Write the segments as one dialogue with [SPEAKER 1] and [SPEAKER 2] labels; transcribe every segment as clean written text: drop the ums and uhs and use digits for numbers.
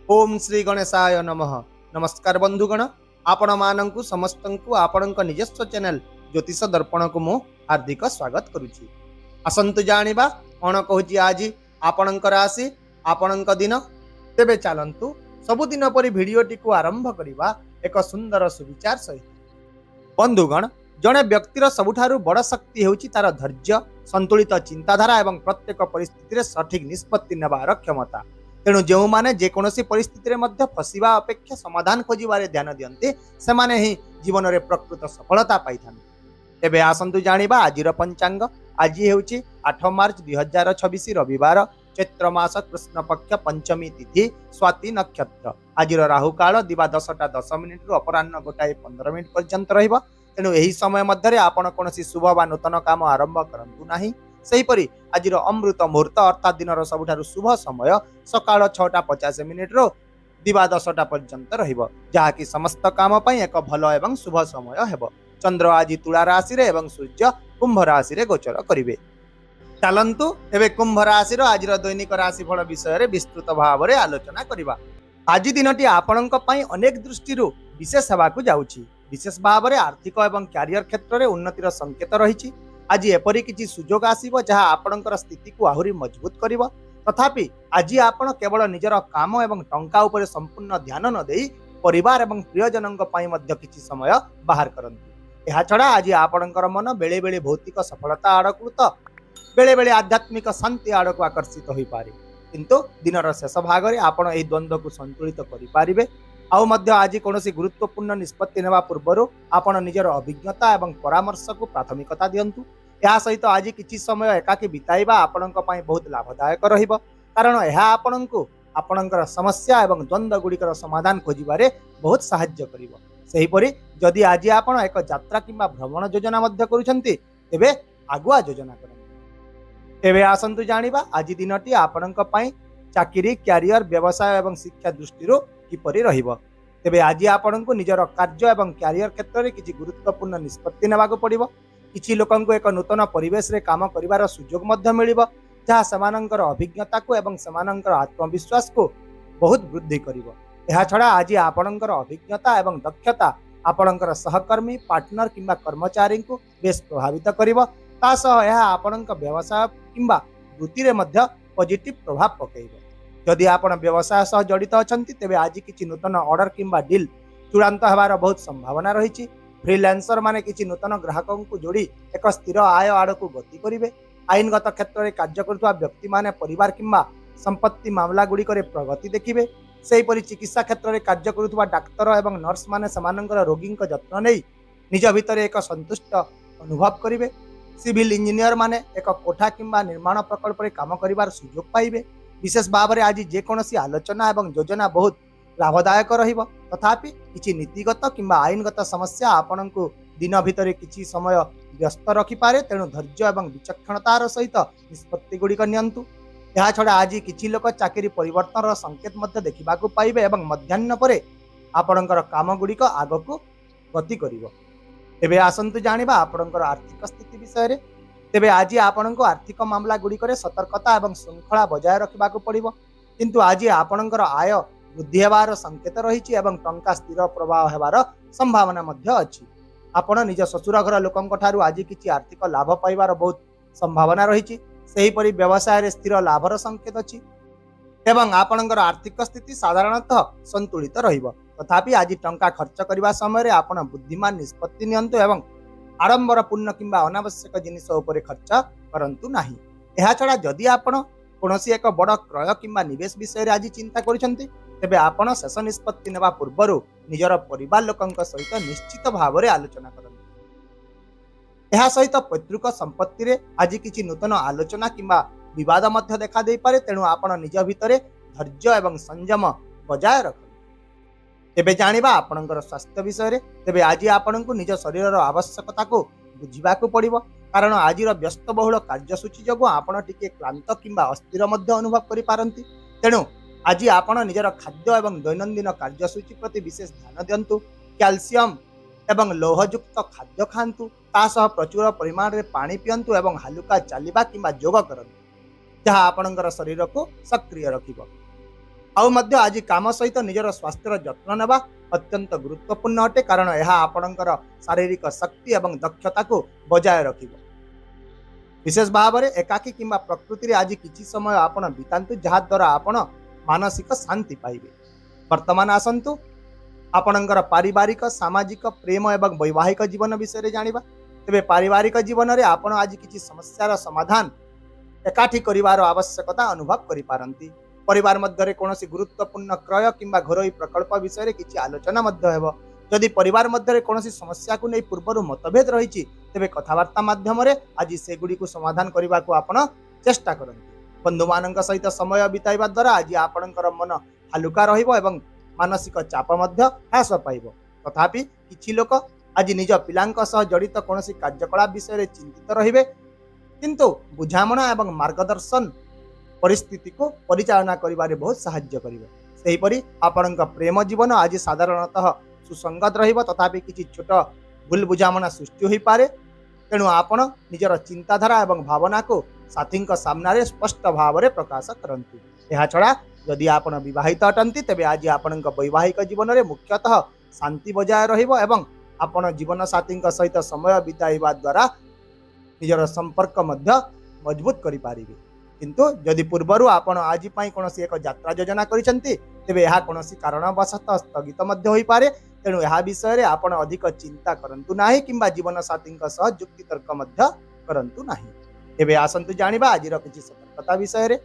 [SPEAKER 1] ओम श्री गणेशाय नमः। नमस्कार बंधुगण, आपण मानंकु समस्तंकु आपणक निजस्व चैनल ज्योतिष दर्पण को मु हार्दिक स्वागत करुछि। आसंतु जानिबा कोन कहूछि आज आपणक राशि आपणक दिन। तेबे चलंतु सबुदिन परि भिडियोटी को आरंभ करिबा एक सुंदर सुविचार सहित। बंधुगण, जड़े व्यक्तिर सबुठारु बड़ शक्ति हेउछि तार धैर्य, संतुलित चिंताधारा एवं प्रत्येक परिस्थिति सठिक निष्पत्ति नेबार क्षमता। तेणु जो माने जेकोसी परिस्थिति में फसवा अपेक्षा समाधान खोजार ध्यान दियंते सेमाने ही जीवन में प्रकृत सफलता पाई थांते। एबे आसंतु जानिबा आजिर पंचांग। आज हेउछि 8 मार्च 2026 रविवार, चैत्र मास कृष्ण पक्ष पंचमी तिथि स्वाति नक्षत्र। आजिर राहु काल दिवा 10:10 रु अपराह्न 1:15 पर्यंत रहिबो। तेणु एही समय मध्य आपण कोनोसी शुभ बा नूतन काम आरंभ करंतु नाही। सेहीपरि आजिर अमृत मुहूर्त अर्थात दिन सबुठारु शुभ समय सकाळ 6:50 रु दिवा 10टा पर्यंत रहिबो, जहाँकि समस्त काम पई एक भल एवं शुभ समय हेबो। चंद्र आज तुला राशि रे एवं सूर्य कुंभ राशि रे गोचर करिवे। चलंतु एबे कुंभ राशि रो आजिर दैनिक राशिफल विषय रे विस्तृत भाव रे आलोचना करिबा। आज दिनटी आपणक पई अनेक दृष्टिरु विशेष हेबा को जाउछि। विशेष भाव रे आर्थिक एवं कैरियर क्षेत्र रे उन्नतिर संकेत रहिछि। आज एपरी किछि सुजोग आसीबो जहाँ आपणकर स्थिति को आहुरी मजबूत करिवो। तथापि आज आपण केवल निजर काम एवं टंका उपरे संपूर्ण ध्यान न देई परिवार एवं प्रियजनक पई मध्य किछि समय बाहर करंतु। एहा छडा आज आपणकर मन बेले बेले भौतिक सफलता आड़कु तो बेले बेले आध्यात्मिक शांति आड़कु आकर्षित होई पारे, किंतु दिनर शेष भाग रे आपण एही द्वंद्व को संतुलित करि पारिबे। आउ मध्य आज कोनोसी गुरुत्वपूर्ण निष्पत्ति नेबा पूर्वरु आपण निजर अभिज्ञता एवं परामर्श को प्राथमिकता दियंतु। या सहित आज किछि समय एकाकी बिताइबा आपणक पई बहुत लाभदायक रहिबो, कारण यह आपणको आपणकर समस्या एवं द्वंद्व गुड़िकर समाधान खोजिबारे बहुत सहाय्य करिवो। सेहीपरि जदि आज आपण एक यात्रा किंबा भ्रमण योजना मध्य करूछंती तेबे आगुआ योजना करंतु। एबे आसंतु जानिबा आज दिनटी आपणक पई चाकरी, कैरियर, व्यवसाय एवं शिक्षा दृष्टिरो किपरि रहिबो। तेबे आज आपणको निजर कार्य एवं कैरियर क्षेत्र रे किछि गुरुत्वपूर्ण निष्पत्ति नेबाको पड़िबो। किछि लोकंको एक नूतन परिवेश रे काम करिवार सुजोग मध्य मिलिबो, जहाँ सेमानंकर अभिज्ञता को एवं सेमानंकर आत्मविश्वास को बहुत वृद्धि करिवो। एहा छडा आज आपणंकर अभिज्ञता एवं दक्षता आपणंकर सहकर्मी, पार्टनर किंबा कर्मचारी को बेस प्रभावित करिवो। ता सह एहा आपणंक व्यवसाय किंबा वृत्ति रे मध्य पॉजिटिव प्रभाव पकेइबो। जदि आपण व्यवसाय सह जड़ित अछंती तेबे आज किछि नूतन ऑर्डर किंबा डील चूड़ांत हेबार बहुत संभावना रहिछि। फ्रीलांसर माने किछि नूतन ग्राहकों को जोड़ी एक स्थिर आय आड़कु गति करिवे। आईनगत क्षेत्र में कार्य करुवा व्यक्ति माने परिवार किंबा संपत्ति मामला गुड़िक प्रगति देखिए। सेहीपरि चिकित्सा क्षेत्र में कार्य करुवा डाक्तर एवं नर्स माने समानंकर रोगी जत्न नहीं निज भितर एक संतुष्ट अनुभव करिवे। सिविल इंजीनियर माने एक कोठा किंबा निर्माण प्रकल्प रे काम करिवार सुजोग पाइबे। विशेष भाव में आज जेकोसी आलोचना एवं योजना बहुत लाभदायक रहिबो। तथापि किछि नीतिगत किंबा आईनगत समस्या आपणको दिन भितर किछि समय व्यस्त रखिपारे। तेणु धैर्य एवं विचक्षणतार सहित निष्पत्ति गुड़िक नियंतु। या छड़ा आज किछि लोक चाकरी परिवर्तन संकेत मध्य देखिबाकू पाइबे एवं मध्याह्न परे आपणकर काम गुड़िक आगकू गति करिवो। एबे आसंतु जानिबा आपणकर आर्थिक स्थिति विषय रे। तेबे आज आपणको आर्थिक मामला गुड़िक सतर्कता एवं श्रृंखला बजाय रखिबाकू पड़िबो, किंतु आज आपणकर आय वृद्धि हेबार संकेत रहिछि एवं टंका स्थिर प्रवाह हेबार संभावना मध्य अछि। आपण निज ससुर घर लोकंक ठारू आज किछि आर्थिक लाभ पाइबार बहुत संभावना रहिछि। सेहीपरि व्यवसाय रे स्थिर लाभर संकेत अछि एवं आपणकर आर्थिक स्थिति साधारणतः संतुलित रहिबो। तथापि आज टंका खर्च करबा समय रे आपण बुद्धिमान निष्पत्ति नियंतु एवं आडंबरपूर्ण किंबा अनावश्यक जिनिस उपरे खर्च करंतु नाही। एहा छडा जदि आपण कोनोसी एक बड़ क्रय किंबा निवेश विषय रे आज चिंता करिसंती तेबे आपण शेष निष्पत्ति नेबा पूर्वरु निजर परिवार लोकंक सहित निश्चित भाव रे आलोचना करंतु। एहा सहित पैतृक संपत्ति रे आज किछि नूतन आलोचना किंबा विवाद मध्य देखा देई पारे। तेणु आपण निज भितरे धैर्य एवं संयम बजाय रखंतु। एबे जानिबा आपणकर स्वास्थ्य विषय रे। तेबे आज आपणको निज शरीरर आवश्यकता को बुझिबाकू पड़िबो, कारण आजिर व्यस्तबहुल कार्यसूची जोगु आपण टिके क्लांत किंबा अस्थिर मध्य अनुभव करि पारंती। तेणु आज आपण निजर खाद्य एवं दैनंदिन कार्यसूची प्रति विशेष ध्यान दियंतु। कैल्शियम एवं लौहयुक्त खाद्य खांतु, तासह प्रचुर परिमाण रे पानी पियंतु एवं हालुका चलिबा किंबा योग करंतु, जहाँ आपणकर शरीर को सक्रिय रखिबो। आज काम सहित निजर स्वास्थ्यर जत्न नेबा अत्यंत गुरुत्वपूर्ण अटे, कारण यह आपणकर शारीरिक शक्ति और दक्षता को बजाय रखिब। विशेष भाव में एकाकी किंबा प्रकृति आज किछि समय आपण बितांतु, जहा द्वारा आपण मानसिक शांति पाइबे। वर्तमान आसंतु आपणकर पारिवारिक, सामाजिक, प्रेम एवं वैवाहिक जीवन विषय जानिबा। तेबे पारिवारिक जीवन में आपण आज किछि समस्यार समाधान एकाठी करिवार आवश्यकता अनुभव करि पारंती। परिवार मध्य कौनसी गुरुत्वपूर्ण क्रय किंबा घरोई प्रकल्प विषय किछि आलोचना मध्य हेबो। जदि परिवार मध्य कौनसी समस्या को नहीं पूर्वर मतभेद रही, तेबे कथबार्ता माध्यम आज से गुड़ी को समाधान करने को आपण चेष्टा करंती। बंधु मान सहित समय बिताइबा द्वारा आज आपणकर मन हालुका रहिबो एवं मानसिक चाप मध्य ह्रास पाइबो। तथापि किछि लोक आज निज पिलांक सह जड़ित कौनसी कार्यकलाप विषय चिंतित रहिबे, किंतु बुझामणा एवं मार्गदर्शन परिस्थिति को परिचालना करिबारे बहुत सहाय्य करिबो। सेहिपरि आपणक प्रेम जीवन आज साधारणतः सुसंगत रहिबो, तथापि किछि छोट भूल बुझामणा सृष्टि होई पारे। तेणु आपण निजर चिंताधारा एवं भावना को साथी सामने स्पष्ट भाव में प्रकाश करंतु। यह छड़ा यदि आपण विवाहित अटंती, तेबे आज आपणक वैवाहिक जीवन में मुख्यतः शांति बजाय रहिबो एवं आपण जीवन साथी सहित समय बिताइबा द्वारा निजर संपर्क मध्य मजबूत करि पारिबे। किंतु जदि पूर्वर आपण आज पई कोनोसी एक यात्रा योजना करिसेंती, तेबे यह कोनोसी कारणवशतः स्थगित मध्य होई पारे। तेणु यह विषय रे आपण अधिक चिंता करंतु नाही किंबा जीवन साथी सह जुक्ति तर्क मध्य करंतु नाही। तेबे आसंतु जानिबा आज किछि सतर्कता विषय रे।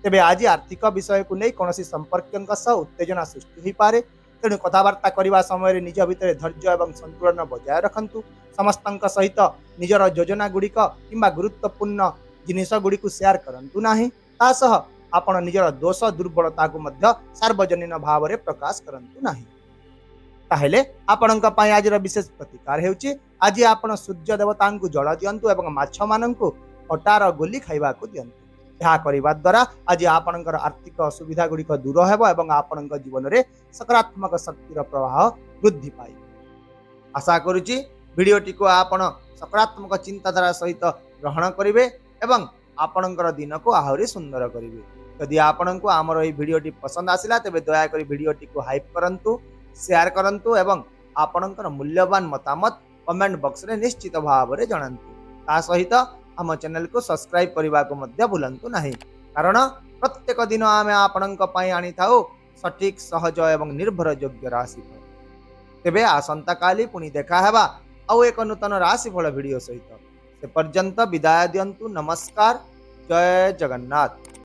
[SPEAKER 1] तेबे आज आर्थिक विषय को नहीं कौनसी संपर्क सह उत्तेजना सृष्टि होई पारे। तेणु कथबार्ता करने समय निज भितर धैर्य एवं संतुलन बजाय रखंतु। समस्त सहित निजर योजना गुड़िक किंबा गुरुत्वपूर्ण जिनिस गुड़ी को शेयर करंतु नाही। तासह आपण निजर दोष दुर्बलता को मध्य सार्वजनीन भाव में प्रकाश करंतु नाही। ताहेले आपणक पई आज विशेष प्रतिकार हेउची, आज आपण सूर्य देवता को जल दियंतु एवं माछ मानंकु अटार गोली खाइबा को दियंतु। यह करबा द्वारा आज आपणकर आर्थिक असुविधा गुड़िक दूर हेबो एवं आपणक जीवन में सकारात्मक शक्तिर प्रवाह वृद्धि पाइब। आशा करुची भिडियोटी को आपण सकारात्मक चिंताधारा सहित ग्रहण करिवे एवं आपणकर दिन को आहुरी सुंदर करिवे। यदि आपणको आमर एई भिडियोटी पसंद आसिला, तेबे दया करी भिडियोटी को हाइप करंतु, शेयर करंतु एवं आपणकर मूल्यवान मतामत कमेंट बॉक्स रे निश्चित भाव में जणांतु। ता सहित आम चैनल को सब्सक्राइब करने को मध्य भूलंतु नहीं, कारण प्रत्येक दिन आम आपणक पई आनी थाउ सठिक, सहज एवं निर्भर योग्य राशिफल। तेबे आसंता काली पुणी देखा हेबा आउ एक नूतन राशिफल वीडियो सहित। से पर्यंत विदाय दियंतु। नमस्कार। जय जगन्नाथ।